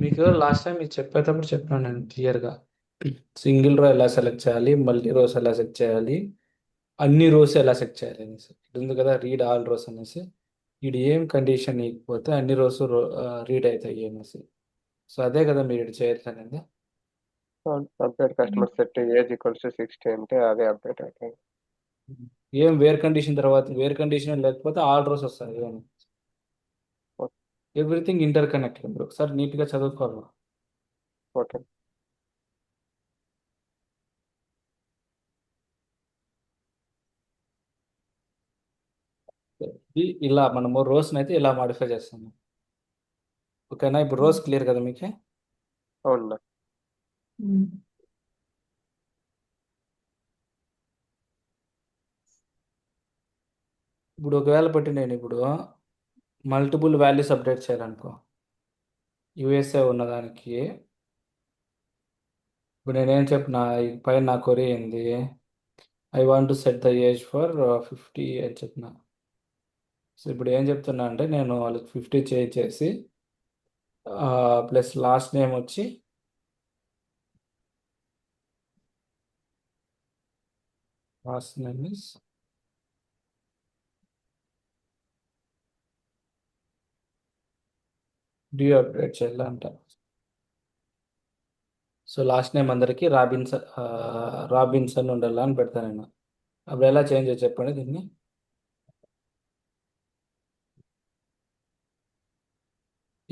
మీకు last time మీకు చెప్పేటప్పుడు చెప్పాను నేను క్లియర్గా. సింగిల్ రో ఎలా సెలెక్ట్ చేయాలి, మల్టీ రోస్ ఎలా సెలెక్ట్ చేయాలి, అన్ని రోస్ ఎలా సెలెక్ట్ చేయాలి అనేసి. ఇది ఉంది కదా రీడ్ ఆల్ రోస్ అనేసి. ఇది ఏం కండిషన్ ఇకపోతే అన్ని రోస్ రీడ్ అవుతాయి అనేసి. సో అదే కదా మీరు ఇటు చేయట్లేదు. Update customer set age equals to 60 అంటే అదే అప్డేట్ అవుతుంది. ఏం వేర్ కండిషన్ తర్వాత వేర్ కండిషన్ లేకపోతే ఆల్ రోస్ వస్తాయి. Everything inter connected. మీరు ఒకసారి నీట్గా చదువుకోవాలి. ఓకే. ఇలా మనము రోస్ని అయితే ఇలా మాడిఫై చేస్తాము. ఓకేనా? ఇప్పుడు రోస్ క్లియర్ కదా మీకే? అవునా. ఇప్పుడు ఒకవేళ పెట్టి నేను ఇప్పుడు మల్టిపుల్ వాల్యూస్ అప్డేట్ చేయాలనుకో యూఎస్ఏ ఉన్నదానికి. ఇప్పుడు నేనేం చెప్పిన ఈ పైన నా కొరీ ఏంది, I want to set the age for 50 అని చెప్పిన. సో ఇప్పుడు ఏం చెప్తున్నా అంటే నేను వాళ్ళకి 50 చేంజ్ చేసి ప్లస్ లాస్ట్ నేమ్ వచ్చి last name is due update చేయాలంట. సో లాస్ట్ నేమ్ అందరికి రాబిన్సన్ ఉండాలా అని పెడతాను నేను. అప్పుడు ఎలా చేంజ్ చేసి చెప్పండి దీన్ని.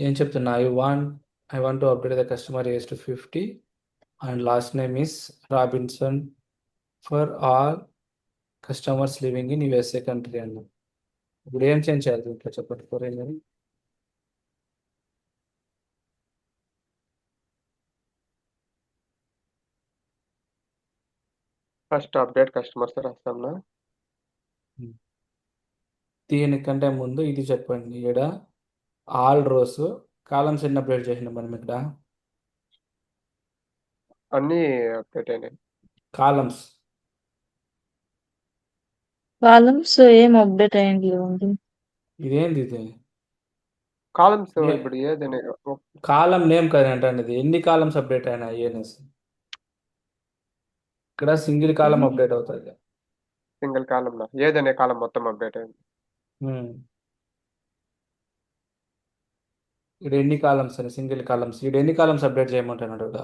ఏం చెప్తున్నా, I want to update the customer age to 50 and last name is Robinson for all customers living in USA country అన్న. ఇప్పుడు ఏం చేంజ్ చేయాలి దీంట్లో చెప్పండి కొరియన్ గారు. ఫస్ట్ అప్డేట్ కస్టమర్స్ రాస్తాంనా. దీనికంటే ముందు ఇది చెప్పండి. ఇక్కడ ఆల్ రోస్ కాలమ్స్ ఎన్ని అప్డేట్ చేసిన మనం ఇక్కడ? అన్నీ అప్డేట్ అయినాయి. కాలమ్స్ కాలమ్స్ ఏం అప్డేట్ అయ్యింది లేవండి. ఇదేంది ఇది? కాలమ్స్ ఇప్పుడు ఏదని కాలం నేమ్ కదా అంటే ఎన్ని కాలమ్స్ అప్డేట్ అయినాయి అనేసి. ఇక్కడ సింగిల్ కాలం అప్డేట్ అవుతుంది. సింగిల్ కాలం ఏదనే కాలం మొత్తం అప్డేట్ అయింది. ఉమ్. ఇక్కడ ఎన్ని కాలమ్స్ అని సింగిల్ కాలమ్స్, ఇక్కడ ఎన్ని కాలమ్స్ అప్డేట్ చేయమంటున్నాడు ఇక్కడ?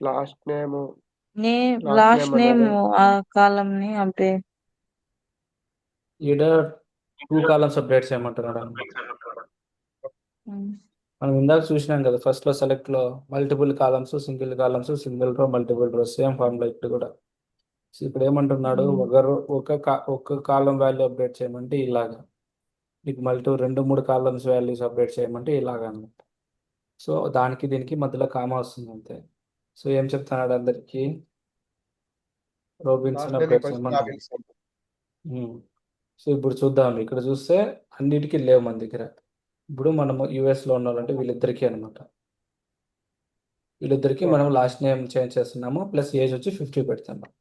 లాస్ట్ నేమ్ లాస్ట్ నేమ్ అనేది ఆ కాలం ని అప్డేట్. ఇక్కడ 2 కాలమ్స్ అప్డేట్ చేయమంటున్నాడు అన్నమాట. మనం ఇందాక చూసినాం కదా ఫస్ట్ లో సెలెక్ట్ లో multiple columns, single columns, single రో, మల్టిపుల్ రో సేమ్ ఫార్ములా ఇక్కడ కూడా. సో ఇప్పుడు ఏమంటున్నాడు, ఒక కాలం వాల్యూ అప్డేట్ చేయమంటే ఇలాగా, నీకు రెండు మూడు కాలమ్స్ వాల్యూస్ అప్డేట్ చేయమంటే ఇలాగా అన్నమాట. సో దానికి దీనికి మధ్యలో కామా వస్తుంది అంతే. సో ఏం చెప్తున్నాడు అందరికి, Robinson last name update equals చేయమంటాడు. రాబిన్సన్. సో ఇప్పుడు చూద్దాం, ఇక్కడ చూస్తే అన్నిటికీ లేవు మన దగ్గర. ఇప్పుడు మనము యూఎస్లో ఉన్నారంటే వీళ్ళిద్దరికీ అనమాట. వీళ్ళిద్దరికి మనం ఓకే. లాస్ట్ నేమ్ చేంజ్ చేస్తున్నాము, ప్లస్ ఏజ్ వచ్చి 50 పెడుతున్నాం.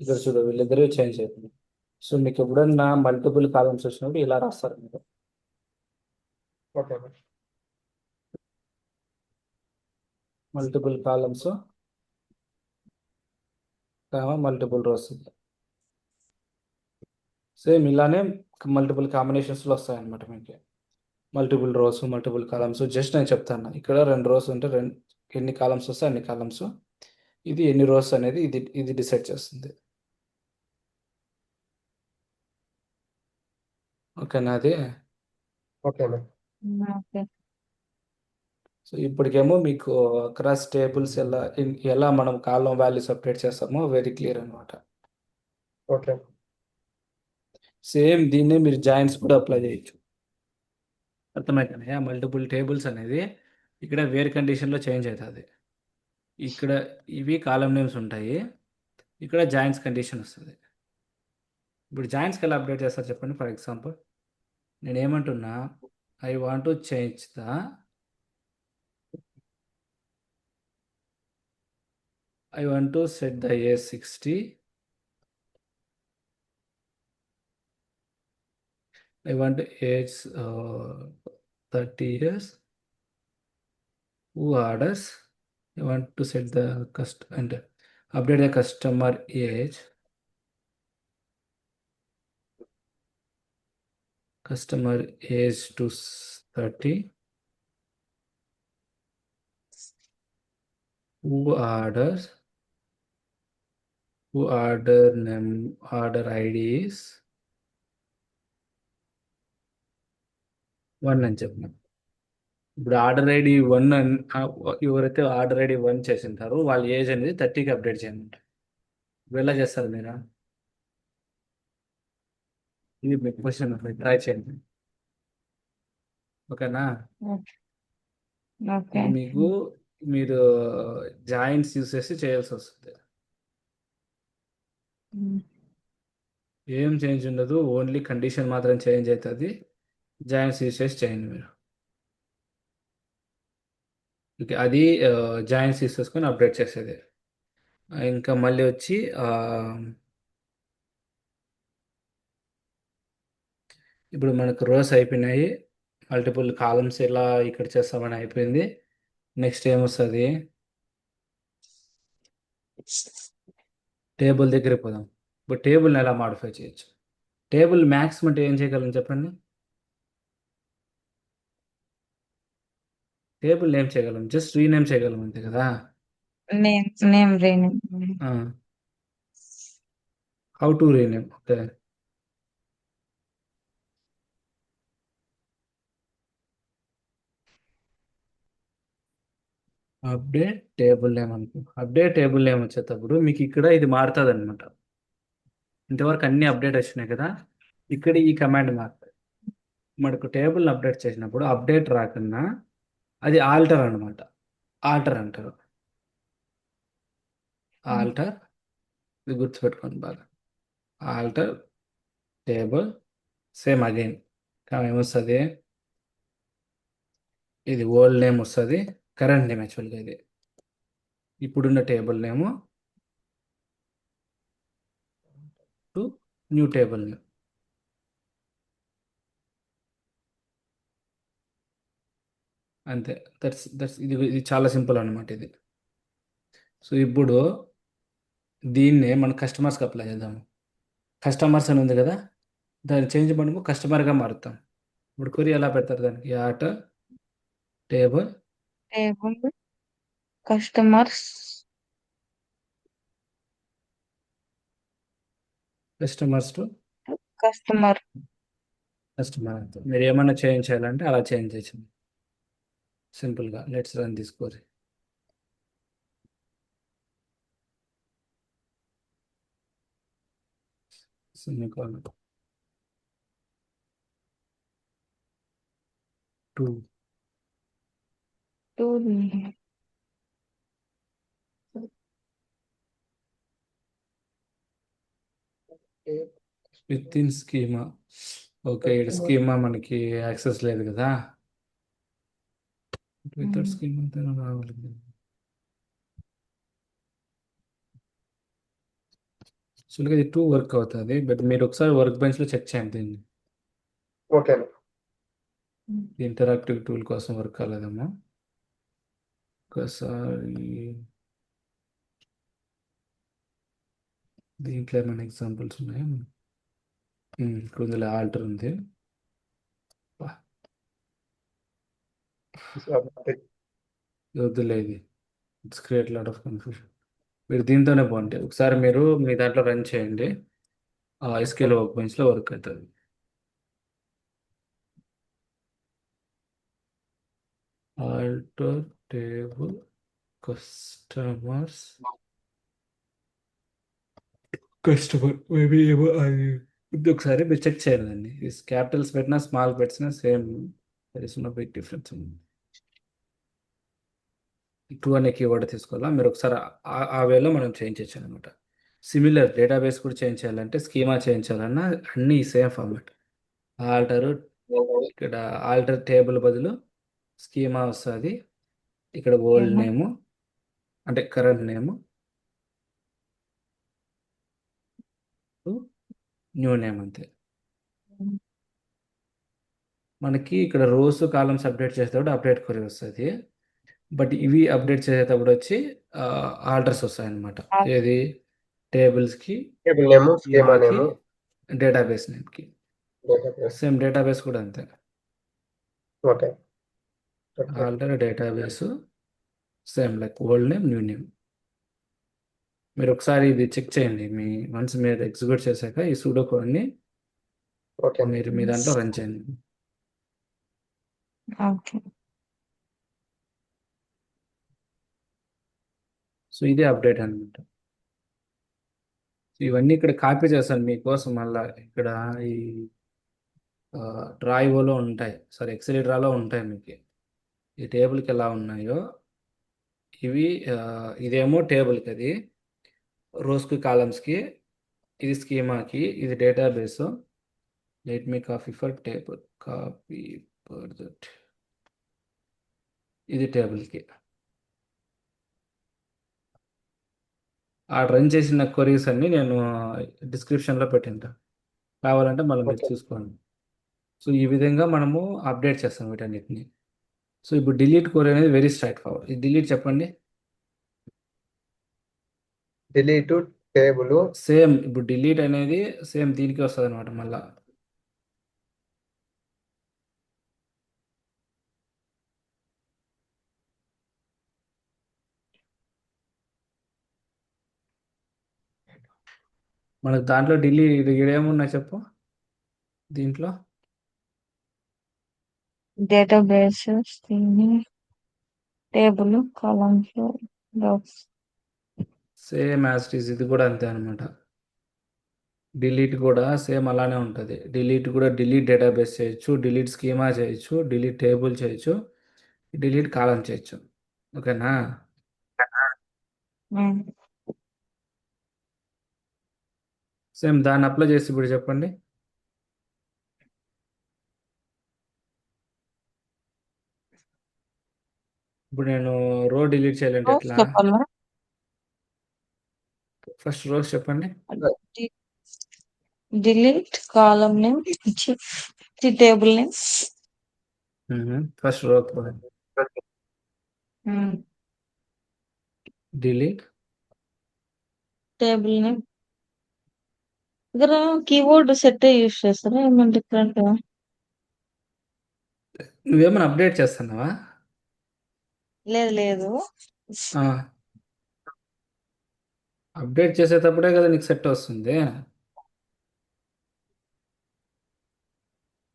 ఇక్కడ చూడు వీళ్ళిద్దరూ చేంజ్ అవుతుంది. సో మీకు ఎప్పుడన్నా మల్టిపుల్ కాలమ్స్ వచ్చినప్పుడు ఇలా రాస్తారు మీరు. Okay. Multiple columns multiple rows. Same ఇలానే మల్టిపుల్ కాంబినేషన్స్లో వస్తాయన్నమాట మీకు. Multiple rows, multiple columns just నేను చెప్తాను. ఇక్కడ 2 రోస్ ఉంటే ఎన్ని కాలమ్స్ వస్తే అన్ని కాలమ్స్. ఇది ఎన్ని రోస్ అనేది ఇది ఇది డిసైడ్ చేస్తుంది. ఓకేనా అది? ఓకే. ఓకే. సో ఇప్పటికేమో మీకు క్రాస్ టేబుల్స్ ఎలా మనం కాలం వాల్యూస్ అప్డేట్ చేస్తామో వెరీ క్లియర్ అనమాట. ఓకే. సేమ్ దీన్నే మీరు జాయింట్స్ కూడా అప్లై చేయొచ్చు. అర్థమైందా? మల్టిపుల్ టేబుల్స్ అనేది ఇక్కడ వేర్ కండిషన్లో చేంజ్ అవుతుంది. ఇక్కడ ఇవి కాలం నేమ్స్ ఉంటాయి, ఇక్కడ జాయింట్స్ కండిషన్ వస్తుంది. ఇప్పుడు జాయింట్స్కి ఎలా అప్డేట్ చేస్తారు చెప్పండి. ఫర్ ఎగ్జాంపుల్ నేను ఏమంటున్నా, I want to change I want to set the age 60 I want age 30 years. Who orders? I want to set the and update the customer age. Customer age to 30. Who orders? Who order name? Order ID is 1 అని చెప్పిన. ఇప్పుడు order ID 1 ఎవరైతే order ID 1 చేసింటారో వాళ్ళ age అనేది 30కి update చేయమంటారు. ఇప్పుడు ఎలా చేస్తారు మీరు? ఇది మీ క్వశ్చన్, ట్రై చేయండి. ఓకేనా? ఓకే. ఇది మీకు మీరు జాయింట్స్ యూస్ చేసి చేయాల్సి వస్తుంది. ఏం చేంజ్ ఉండదు, ఓన్లీ కండిషన్ మాత్రం చేంజ్ అవుతుంది. జాయింట్స్ యూస్ చేసి చేయండి మీరు. ఓకే, అది జాయింట్స్ యూస్ చేసుకొని అప్డేట్ చేసేది. ఇంకా మళ్ళీ వచ్చి ఇప్పుడు మనకు రోస్ అయిపోయినాయి, మల్టిపుల్ కాలమ్స్ ఎలా ఇక్కడ చేస్తామని అయిపోయింది. నెక్స్ట్ ఏమొస్తుంది? టేబుల్ దగ్గరికి పోదాం. ఇప్పుడు టేబుల్ని ఎలా మాడిఫై చేయొచ్చు? టేబుల్ మ్యాక్స్ అంటే ఏం చేయగలం చెప్పండి? టేబుల్ నేమ్ చేయగలం, జస్ట్ రీనేమ్ చేయగలం అంతే కదా. Name rename. How to rename? Okay, update table name అనుకో. అప్డేట్ టేబుల్ నేమ్ వచ్చేటప్పుడు మీకు ఇక్కడ ఇది మారుతుంది అనమాట. ఇంతవరకు అన్ని అప్డేట్ వచ్చినాయి కదా, ఇక్కడ ఈ కమాండ్ మారుతుంది. మనకు టేబుల్ని అప్డేట్ చేసినప్పుడు అప్డేట్ రాకుండా అది ఆల్టర్ అనమాట. ఆల్టర్ అంటారు. ఆల్టర్, ఇది గుర్తుపెట్టుకోండి బాగా. ఆల్టర్ టేబుల్ సేమ్ అగైన్ ఏమొస్తుంది? ఇది ఓల్డ్ నేమ్ వస్తుంది, కరెంట్ నేమ్ యాక్చువల్గా ఇది. ఇప్పుడున్న table name to new table name. అంతే, దట్స్ ఇది చాలా సింపుల్ అనమాట ఇది. సో ఇప్పుడు దీన్నే మన కస్టమర్స్కి అప్లై చేద్దాము. కస్టమర్స్ అని ఉంది కదా, దాన్ని చేంజ్ మనము కస్టమర్గా మారుతాం. ఇప్పుడు క్వరీ ఎలా పెడతారు దానికి? ఆట table customers to customer. Customer. అంతే, మీరు ఏమైనా చేంజ్ చేయాలంటే అలా చేంజ్ చేసాం సింపుల్గా. Let's run this query. Semicolon 2. With in schema. Okay, ఇక్కడ స్కీమా మనకి యాక్సెస్ లేదు కదా. వితౌట్ స్కీమా రావాలి. యాక్చువల్గా ఇది 2 వర్క్ అవుతుంది, బట్ మీరు ఒకసారి వర్క్ బెంచ్లో చెక్ చేయండి దీన్ని. ఓకే. ఇంటరాక్టివ్ టూల్ కోసం వర్క్ కాలేదమ్మా. ఒకసారి దీంట్లో ఏమైనా ఎగ్జాంపుల్స్ ఉన్నాయా? ఇక్కడ ఉంది, ఆల్టర్ ఉంది. వద్దులే, ఇది it's create lot of confusion. మీరు దీంతోనే బాగుంటాయి. ఒకసారి మీరు మీ దాంట్లో రన్ చేయండి, ఎస్కేల్ వర్క్ బెంచ్లో వర్క్ అవుతుంది. ఆల్టర్ టేబుల్ కస్టమర్ మేబీ ఏమో అది ఇది ఒకసారి మీరు చెక్ చేయాలండి. క్యాపిటల్స్ పెట్టినా స్మాల్ పెట్టినా same, there is no big difference ఉంది. 2 అనే కీవర్డ్ తీసుకోవాలా మీరు ఒకసారి, ఆ వేలో మనం చేంజ్ చేయొచ్చు అనమాట. సిమిలర్ డేటాబేస్ కూడా చేంజ్ చేయాలంటే, స్కీమా చేంజ్ చేయాలన్నా అన్నీ సేమ్ ఫార్మాట్. ఆల్టర్, ఇక్కడ ఆల్టర్ టేబుల్ బదులు స్కీమా వస్తుంది. ఇక్కడ ఓల్డ్ నేము అంటే కరెంట్ నేము న్యూ నేమ్ అంతే. మనకి ఇక్కడ రోస్ కాలమ్స్ అప్డేట్ చేసేటప్పుడు అప్డేట్ క్వరీ వస్తుంది. బట్ ఇవి అప్డేట్ చేసేటప్పుడు వచ్చి ఆర్డర్స్ వస్తాయి అన్నమాట. ఏది టేబుల్స్కి, టేబుల్ నేమ్, స్కీమా స్కీమాకి, నేమ్, డేటాబేస్ నేమ్కి. డేటాబేస్. సేమ్ డేటాబేస్ కూడా అంతే. Okay okay alter database same like old name, new name. మీరు ఒకసారి ఇది చెక్ చేయండి. వన్స్ మీరు ఎగ్జిక్యూట్ చేశాక ఈ సూడో కోడ్ని ఓకే మీరు మీ దాంట్లో రన్ చేయండి. ఓకే. సో ఇదే అప్డేట్ అనమాట. ఇవన్నీ ఇక్కడ కాపీ చేస్తాను మీకోసం. మళ్ళా ఇక్కడ ఈ డ్రాయివోలో ఉంటాయి, సారీ ఎక్సెల్ డ్రాలో ఉంటాయి మీకు. ఈ టేబుల్కి ఎలా ఉన్నాయో ఇవి ఇదేమో టేబుల్కి, అది రోస్కి, కాలమ్స్కి, ఇది స్కీమాకి, ఇది database. Let me copy for table, copy for that, ఇది టేబుల్కి. ఆ రన్ చేసిన క్వరీస్ అన్ని నేను డిస్క్రిప్షన్లో పెట్టింటా, కావాలంటే మళ్ళీ మీరు ఓకే. చూసుకోండి. సో ఈ విధంగా మనము అప్డేట్ చేస్తాం వీటన్నిటిని. సో ఇప్పుడు డిలీట్ క్వరీ అనేది వెరీ స్ట్రైట్ ఫార్వర్డ్. ఇది డిలీట్ చెప్పండి. Delete table. సేమ్ ఇప్పుడు డిలీట్ అనేది సేమ్ దీనికి వస్తుంది అనమాట. మళ్ళా మనకు దాంట్లో డిలీట్ ఏమున్నాయి చెప్పు దీంట్లో. Database, table, columns, rows. Same as it is ఇది కూడా అంతే అనమాట. డిలీట్ కూడా సేమ్ అలానే ఉంటుంది. డిలీట్ కూడా డిలీట్ డేటాబేస్ చేయొచ్చు, డిలీట్ స్కీమా చేయొచ్చు, డిలీట్ టేబుల్ చేయొచ్చు, డిలీట్ కాలం చేయొచ్చు. ఓకేనా? సేమ్ దాన్ని అప్లై చేసి ఇప్పుడు చెప్పండి. ఇప్పుడు నేను రో డిలీట్ చేయాలంటే రోస్ ఎట్లా? చెప్పాలా? ఫస్ట్ రోస్ చెప్పండి. Delete column name, table name. First row delete table name దగ్గర కీబోర్డ్ సెట్ యూస్ చేస్తారా ఏమైనా డిఫరెంట్? నువ్వేమైనా అప్డేట్ చేస్తున్నావా? లేదు లేదు. అప్డేట్ చేసేటప్పుడే కదా నీకు సెట్ వస్తుంది.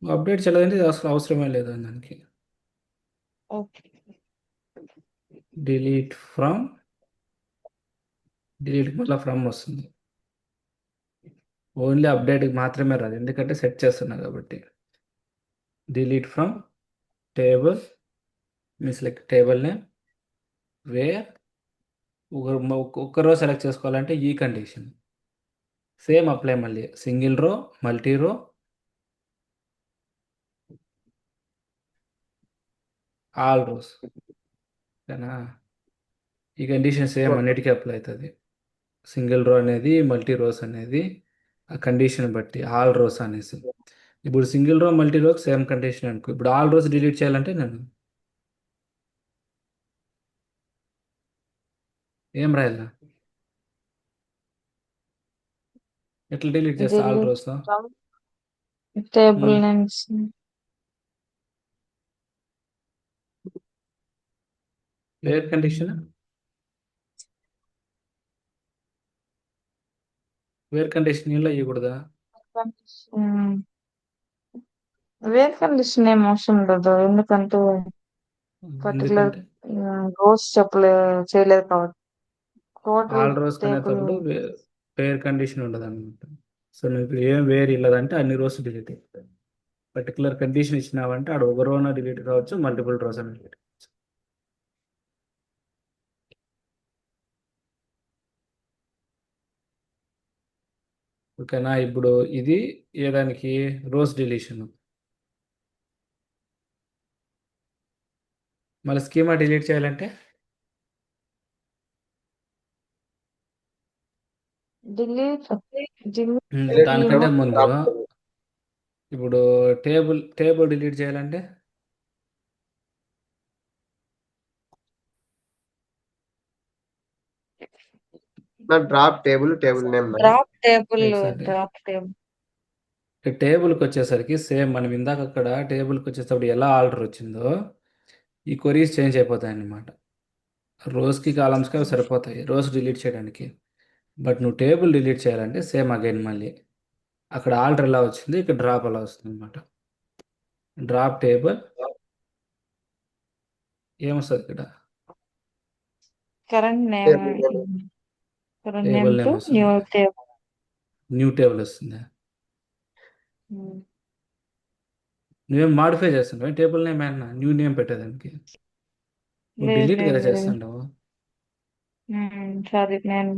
నువ్వు అప్డేట్ చేయలేదంటే ఇది అసలు అవసరమే లేదు దానికి. ఓకే. డిలీట్ ఫ్రమ్, డిలీట్ మళ్ళీ ఫ్రమ్ వస్తుంది. ఓన్లీ అప్డేట్కి మాత్రమే రాదు, ఎందుకంటే సెట్ చేస్తున్నా కాబట్టి. Delete from table means like table name wear ఒక్క రో సెలెక్ట్ చేసుకోవాలంటే ఈ కండిషన్. సేమ్ అప్లై మళ్ళీ సింగిల్ రో, మల్టీ రో, ఆల్ రోస్. ఓకేనా? ఈ కండిషన్ సేమ్ అన్నిటికీ అప్లై అవుతుంది. సింగిల్ రో అనేది, మల్టీ రోస్ అనేది ఆ కండిషన్ బట్టి, ఆల్ రోస్ అనేసి. ఇప్పుడు సింగిల్ రో, మల్టీ రో సేమ్ కండిషన్ అనుకో. ఇప్పుడు ఆల్ రోస్ డిలీట్ చేయాలంటే నేను ఏం రాయాలా? ఎట్లా డిలీట్ చేస్తా all delete rows? From table names. Where condition, where condition ఇలా ఇవ్వకూడదా? వేర్ కండిషన్ ఏం అవసరం లేదు, ఎందుకంటే పర్టికులర్ ఎందుకంటే రోస్ చేయలేదు కాబట్టి. Total all rows table. కనేటప్పుడు వేర్ కండిషన్ ఉండదు అనమాట. సో నువ్వు ఏం వేర్ ఇల్లదంటే అన్ని రోస్ డిలీట్ అవుతాయి. పర్టికులర్ కండిషన్ ఇచ్చినావంటే ఆడ ఒక రోన డిలీట్ కావచ్చు, మల్టిపుల్ రోస్ అని డిలీట్. ఓకేనా? ఇప్పుడు ఇది ఏదానికి రోస్ డిలీషన్. మళ్ళీ స్కీమా డిలీట్ చేయాలంటే డిలీట్ దానికంటే ముందు ఇప్పుడు టేబుల్ డిలీట్ చేయాలంటే drop table name drop table exact drop table టేబుల్కి వచ్చేసరికి సేమ్ మనం ఇందాక అక్కడ టేబుల్కి వచ్చేటప్పుడు ఎలా ఆర్డర్ వచ్చిందో ఈ క్వరీస్ చేంజ్ అయిపోతాయి అన్నమాట. రోస్కి కాలమ్స్కి అవి సరిపోతాయి రోస్ డిలీట్ చేయడానికి. బట్ నువ్వు టేబుల్ డిలీట్ చేయాలంటే సేమ్ అగైన్ మళ్ళీ అక్కడ ఆల్టర్ ఎలా వచ్చింది ఇక్కడ డ్రాప్ అలా వస్తుంది అనమాట. డ్రాప్ టేబుల్ ఏమొస్తుంది ఇక్కడ current name current name table to name వస్తుంది, న్యూ టేబుల్. న్యూ టేబుల్ వస్తుంది. నువ్వేం మాడిఫై చేస్తున్నావు టేబుల్ నేమ్ ఏమన్నా న్యూ నేమ్ పెట్టేదానికి? నువ్వు లేదు డిలీట్ కదా లేదు లేదు. చేస్తుండవు. సారీ నేను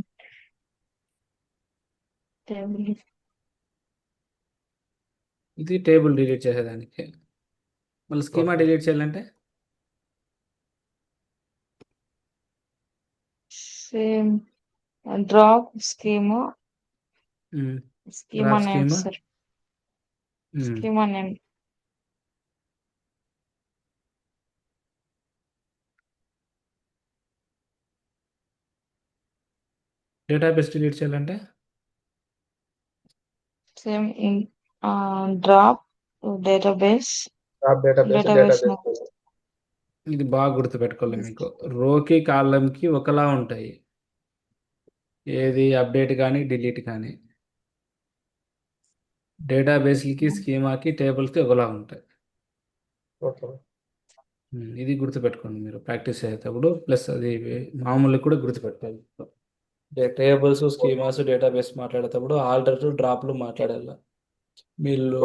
టేబుల్ ఇది టేబుల్ డిలీట్ చేసేదానికి. మళ్ళీ స్కీమా డిలీట్ చేయాలంటే same drop schema schema drop name schema sir schema name database delete చేయాలంటే same drop database database name ఇది బాగా గుర్తుపెట్టుకోవాలి మీకు. రోకి కాలంకి ఒకలా ఉంటాయి, ఏది అప్డేట్ కానీ డిలీట్ కానీ. డేటాబేస్లకి స్కీమాకి టేబుల్కి ఒకలా ఉంటాయి. ఇది గుర్తుపెట్టుకోండి మీరు ప్రాక్టీస్ చేసేటప్పుడు. ప్లస్ అది మామూలుగా కూడా గుర్తుపెట్టుకోవాలి. టేబుల్స్ స్కీమాస్ డేటాబేస్ మాట్లాడేటప్పుడు ఆల్టర్ డ్రాప్లు మాట్లాడాలి. మీరు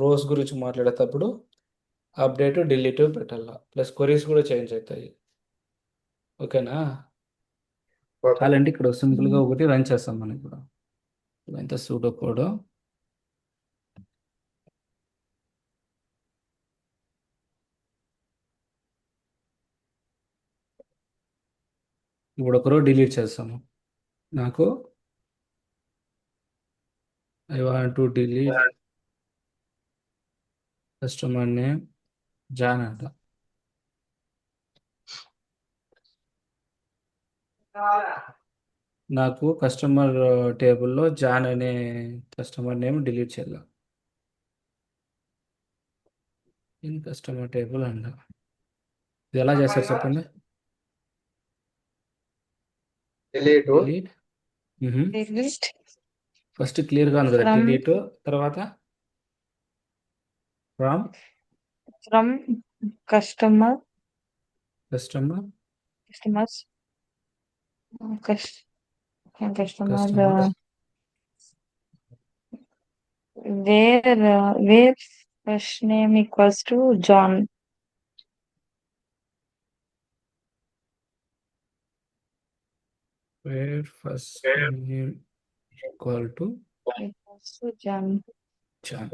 రోస్ గురించి మాట్లాడేటప్పుడు అప్డేట్ డిలీట్ పెట్టాల. ప్లస్ క్వరీస్ కూడా చేంజ్ అవుతాయి. ఓకేనా? చాలంటే ఇక్కడ సింపుల్గా ఒకటి రన్ చేస్తాం మనం ఇప్పుడు. ఎంత సూడో కోడ్ ఇప్పుడు ఒక రో డిలీట్ చేస్తాము. నాకు I want to delete customer name John అంట. నాకు కస్టమర్ టేబుల్లో జాన్ అనే కస్టమర్ నేమ్ డిలీట్ చేయాలి. ఇన్ కస్టమర్ టేబుల్ అంట. ఇది ఎలా చేస్తారు చెప్పండి? డిలీట్ లిస్ట్ ఫస్ట్ క్లియర్గా ఉంది కదా, From- డిలీట్ తర్వాత from from customers customer customer Customers. Where first name equals to John where first name equal to John John.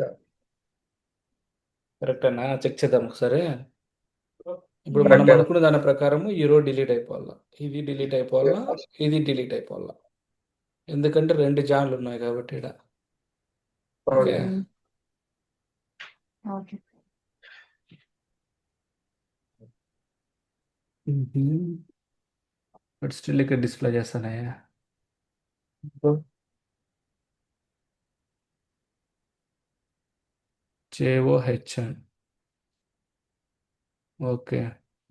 కరెక్టేనా? చెక్ చేద్దాం ఒకసారి. ఇప్పుడు మనం అనుకున్న దాని ప్రకారం ఈ రో డిలీట్ అయిపోవాలా, ఇది డిలీట్ అయిపోవాలా, ఇది డిలీట్ అయిపోవాలా. ఎందుకంటే 2 జాన్లు ఉన్నాయి కాబట్టి ఇక్కడ. ఓకే, ఓకే బట్ స్టిల్ ఇక్కడ డిస్ప్లే చేస్తానయ్యా. JOHN. Okay,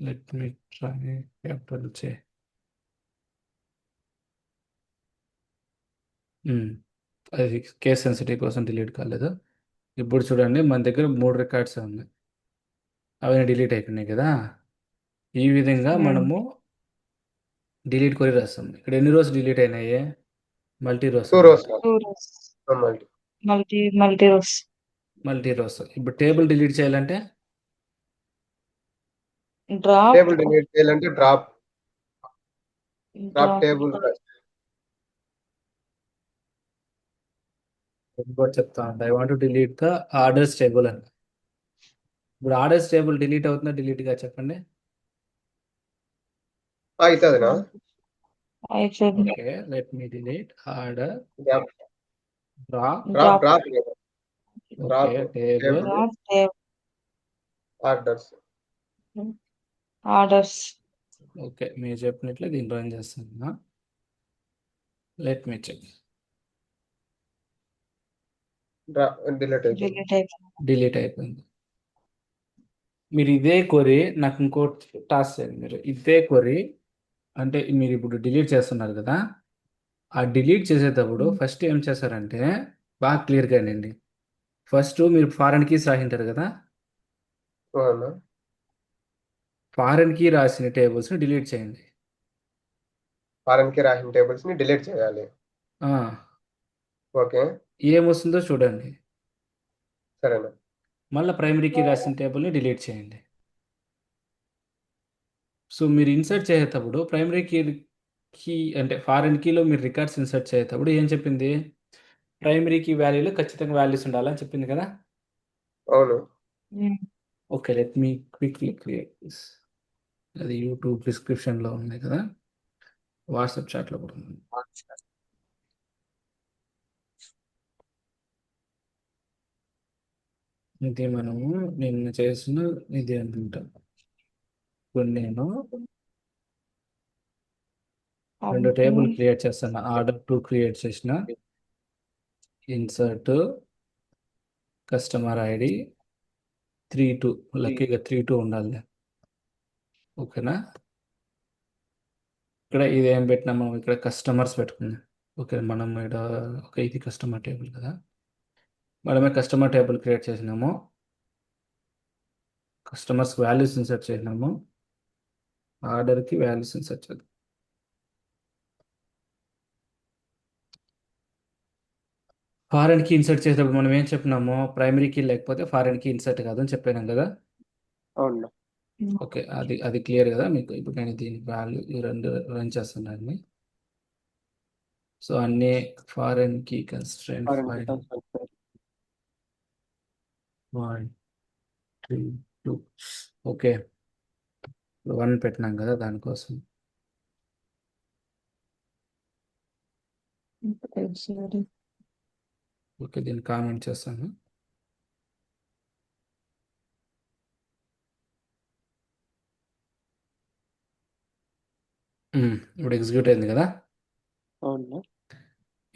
let me try capital J. అది కేస్ సెన్సిటివ్ కోసం డిలీట్ కాలేదు. ఇప్పుడు చూడండి మన దగ్గర 3 రికార్డ్స్ ఉన్నాయి, అవన్నీ డిలీట్ అయిపోయినాయి కదా. ఈ విధంగా మనము డిలీట్ కొరి రాస్తాం. ఇక్కడ ఎన్ని రోస్ డిలీట్ అయినాయి? Multi rows. Multi rows. ఇప్పుడు టేబుల్ డిలీట్ చేయాలంటే డ్రాప్ టేబుల్ చెప్తాను. I want to delete the orders table అని. ఇప్పుడు ఆర్డర్స్ టేబుల్ డిలీట్ అవుతుందా డిలీట్గా చెప్పండి? అవుతుందినా? Okay, let me delete order drop okay drop table table orders. Orders. Okay మీరు చెప్పినట్లే దీన్ని రన్ చేస్తున్నా. Let me check. డిలీట్ అయిపోయింది. డిలీట్ అయిపోయింది. డిలీట్ అయిపోయింది. మీరు ఇదే క్వరీ నాకు ఇంకోటి టాస్క్ చేయండి. మీరు ఇదే క్వరీ అంటే మీరు ఇప్పుడు డిలీట్ చేస్తున్నారు కదా, ఆ డిలీట్ చేసేటప్పుడు ఫస్ట్ ఏం చేస్తారంటే బాగా క్లియర్గా అండి. ఫస్ట్ మీరు ఫారెన్ కీస్ రాసింటారు కదా, అవునా? ఫారెన్ కీ రాసిన టేబుల్స్ని డిలీట్ చేయండి. ఫారెన్ కి రాసిన టేబుల్స్ ని డిలీట్ చేయాలి. ఆ, ఓకే, ఏమొస్తుందో చూడండి. సరేనా. మళ్ళీ ప్రైమరీ కీ రాసిన టేబుల్ని డిలీట్ చేయండి. సో మీరు ఇన్సర్ట్ చేసేటప్పుడు ప్రైమరీ కీ అంటే ఫారెన్ కీలో మీరు రికార్డ్స్ ఇన్సర్ట్ చేసేటప్పుడు ఏం చెప్పింది, ప్రైమరీ కీ వాల్యూలో ఖచ్చితంగా వాల్యూస్ ఉండాలని చెప్పింది కదా. అవును. Okay let me quickly create this. అది యూట్యూబ్ డిస్క్రిప్షన్లో ఉంది కదా, వాట్సాప్ చాట్లో కూడా ఉంది. ఇది మనము నిన్న చేసిన ఇది అనుకుంటా. ఇప్పుడు నేను 2 టేబుల్ క్రియేట్ చేస్తాను. ఆర్డర్ 2 క్రియేట్ చేసిన, ఇన్సర్ట్ కస్టమర్ ఐడి 32, లక్కీగా 32 ఉండాలి. ఓకేనా. ఇక్కడ ఇది ఏం పెట్టినాము, ఇక్కడ కస్టమర్స్ పెట్టుకున్నాం. ఓకే మనం ఇక్కడ ఇది కస్టమర్ టేబుల్ కదా, మనమే కస్టమర్ టేబుల్ క్రియేట్ చేసినాము, కస్టమర్స్ వాల్యూస్ ఇన్సర్ట్ చేసినాము, ఆర్డర్కి వాల్యూస్ ఇన్సర్ట్ చేద్దాం. ఫారెన్ కీ ఇన్సర్ట్ చేసేటప్పుడు మనం ఏం చెప్పినాము, ప్రైమరీ కీ లేకపోతే ఫారెన్ కీ ఇన్సర్ట్ కాదని చెప్పినాం కదా. అవును. ఓకే అది క్లియర్ కదా మీకు. ఇప్పుడు నేను దీని వాల్యూ ఈ 2 రన్ చేస్తున్నాను. సో అన్ని ఫారెన్ కీ కన్స్ట్రెంట్ ఫారెన్ కి 1 3 2. ఓకే 1 పెట్టినాం కదా దానికోసం. ఓకే దీన్ని కామెంట్ చేస్తాను. ఇప్పుడు ఎగ్జిక్యూట్ అయింది కదా. అవును.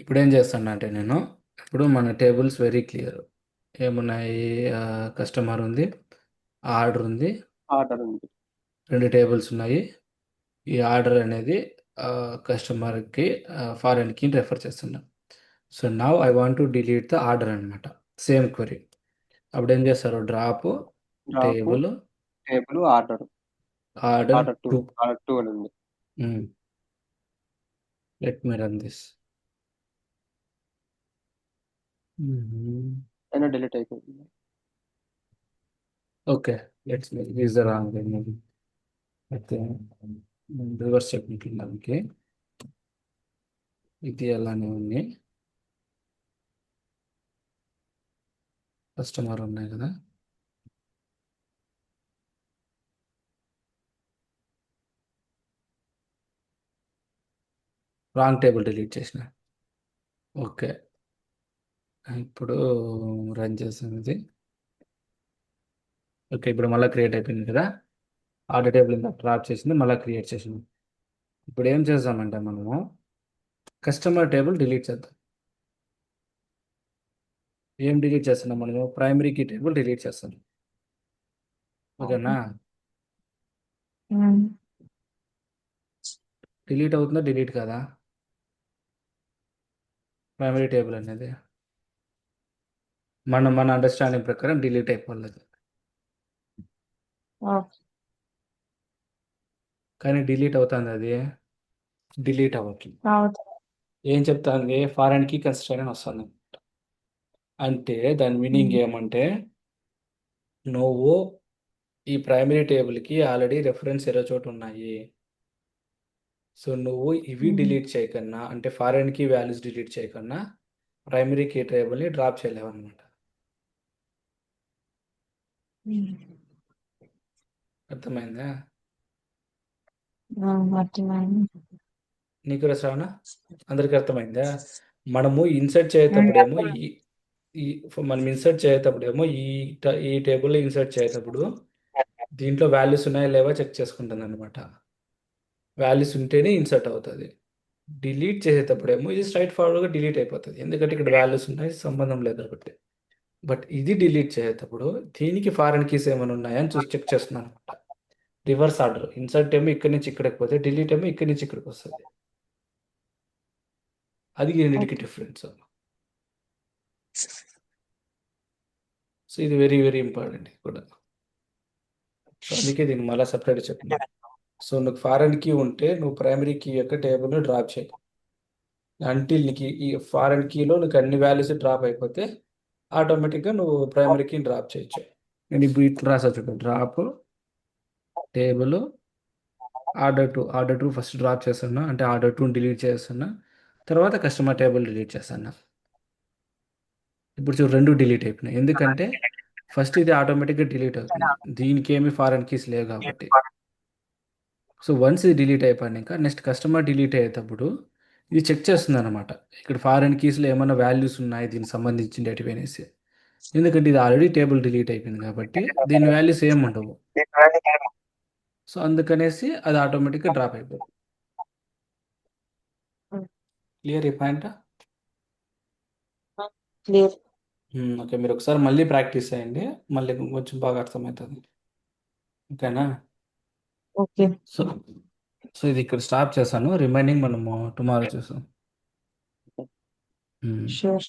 ఇప్పుడు ఏం చేస్తాను అంటే నేను ఇప్పుడు మన టేబుల్స్ వెరీ క్లియర్. ఏమున్నాయి, కస్టమర్ ఉంది, ఆర్డర్ ఉంది, ఆర్డర్ ఉంది. 2 టేబుల్స్ ఉన్నాయి. ఈ ఆర్డర్ అనేది కస్టమర్కి ఫారెన్ కీని రెఫర్ చేస్తున్నాం. So now I want to delete the order అనమాట. Same query. అప్పుడు ఏం చేస్తారు, drop table order order 2. Order 2 అని ఉంది. Let me run this. అయినా డిలీట్ అయిపోయింది. Okay let's use the wrong అయితే రివర్స్ చెప్పినట్లు దానికి ఇది అలానే ఉంది. కస్టమర్ ఉన్నాయి కదా, రాంగ్ టేబుల్ డిలీట్ చేసిన. ఓకే ఇప్పుడు రన్ చేసాను ఇది. ఓకే ఇప్పుడు మళ్ళీ క్రియేట్ అయిపోయింది కదా, ఆర్డర్ టేబుల్ ఇంత డ్రాప్ చేసింది మళ్ళీ క్రియేట్ చేసింది. ఇప్పుడు ఏం చేద్దామంటే మనము కస్టమర్ టేబుల్ డిలీట్ చేద్దాం. ఏం డిలీట్ చేస్తున్నాం మనము, ప్రైమరీ కీ టేబుల్ డిలీట్ చేస్తాం. ఓకేనా. డిలీట్ అవుతుందా, డిలీట్ కాదా ప్రైమరీ టేబుల్ అనేది, మన అండర్స్టాండింగ్ ప్రకారం డిలీట్ అయిపోలేదు. కానీ డిలీట్ అవుతుంది, అది డిలీట్ అవ్వట్లేదు. ఏం చెప్తాంది, ఫారెన్ కీ కన్స్ట్రక్ట్ అని వస్తుంది. అంటే దాని మీనింగ్ ఏమంటే నువ్వు ఈ ప్రైమరీ టేబుల్కి ఆల్రెడీ రెఫరెన్స్ ఎరో చోటు ఉన్నాయి. సో నువ్వు ఇవి డిలీట్ చేయకన్నా, అంటే ఫారెన్ కీ వాల్యూస్ డిలీట్ చేయకన్నా ప్రైమరీ కీ టేబుల్ని డ్రాప్ చేయలేవు అనమాట. అర్థమైందా నీకు శ్రావణ? అందరికీ అర్థమైందా? మనము ఇన్సర్ట్ చేసేటప్పుడేమో ఈ మనం ఇన్సర్ట్ చేసేటప్పుడు ఏమో ఈ టేబుల్లో ఇన్సర్ట్ చేసేటప్పుడు దీంట్లో వాల్యూస్ ఉన్నాయా లేవా చెక్ చేసుకుంటుంది అనమాట. వాల్యూస్ ఉంటేనే ఇన్సర్ట్ అవుతుంది. డిలీట్ చేసేటప్పుడేమో ఇది స్ట్రైట్ ఫార్వర్డ్గా డిలీట్ అయిపోతుంది, ఎందుకంటే ఇక్కడ వాల్యూస్ ఉన్నాయి, సంబంధం లేదు కాబట్టి. బట్ ఇది డిలీట్ చేసేటప్పుడు దీనికి ఫారెన్ కీస్ ఏమైనా ఉన్నాయా అని చూసి చెక్ చేస్తున్నాను అనమాట. రివర్స్ ఆర్డర్, ఇన్సర్ట్ ఏమో ఇక్కడి నుంచి ఇక్కడికి పోతే, డిలీట్ ఏమో ఇక్కడి నుంచి ఇక్కడికి వస్తుంది. అది రెండింటికి డిఫరెన్స్. సో ఇది వెరీ వెరీ ఇంపార్టెంట్ కూడా. సో అందుకే దీన్ని మళ్ళీ సపరేట్ చెప్తున్నాను. సో నువ్వు ఫారెన్ కీ ఉంటే నువ్వు ప్రైమరీ కీ యొక్క టేబుల్ని డ్రాప్ చేయి. అంటిల్ నీకు ఈ ఫారెన్ కీలో నీకు అన్ని వాల్యూస్ డ్రాప్ అయిపోతే ఆటోమేటిక్గా నువ్వు ప్రైమరీ కీని డ్రాప్ చేయొచ్చు. నేను ఇప్పుడు ఇట్లా రాసా చూడు, drop table order two first drop చేస్తున్నా, అంటే ఆర్డర్ టూని డిలీట్ చేస్తున్నా, తర్వాత కస్టమర్ టేబుల్ డిలీట్ చేస్తున్నా. ఇప్పుడు చూడు రెండు డిలీట్ అయిపోయినాయి, ఎందుకంటే ఫస్ట్ ఇది ఆటోమేటిక్గా డిలీట్ అవుతుంది, దీనికి ఏమి ఫారెన్ కీస్ లేవు కాబట్టి. సో వన్స్ ఇది డిలీట్ అయిపోయాక నెక్స్ట్ కస్టమర్ డిలీట్ అయ్యేటప్పుడు ఇది చెక్ చేస్తుంది అనమాట, ఇక్కడ ఫారెన్ కీస్లో ఏమైనా వాల్యూస్ ఉన్నాయి దీనికి సంబంధించిన డేటా అనేసి. ఎందుకంటే ఇది ఆల్రెడీ టేబుల్ డిలీట్ అయిపోయింది కాబట్టి దీని వాల్యూస్ ఏమి ఉండవు. సో అందుకనేసి అది ఆటోమేటిక్గా డ్రాప్ అయిపోతుంది. క్లియర్ ఈ పాయింట్? క్లియర్. ఓకే, మీరు ఒకసారి మళ్ళీ ప్రాక్టీస్ చేయండి, మళ్ళీ కొంచెం బాగా అర్థమవుతుంది. ఓకేనా? ఓకే. సో సో ఇది ఇక్కడ స్టాప్ చేశాను, రిమైనింగ్ మనము టుమారో చూసాం. షూర్.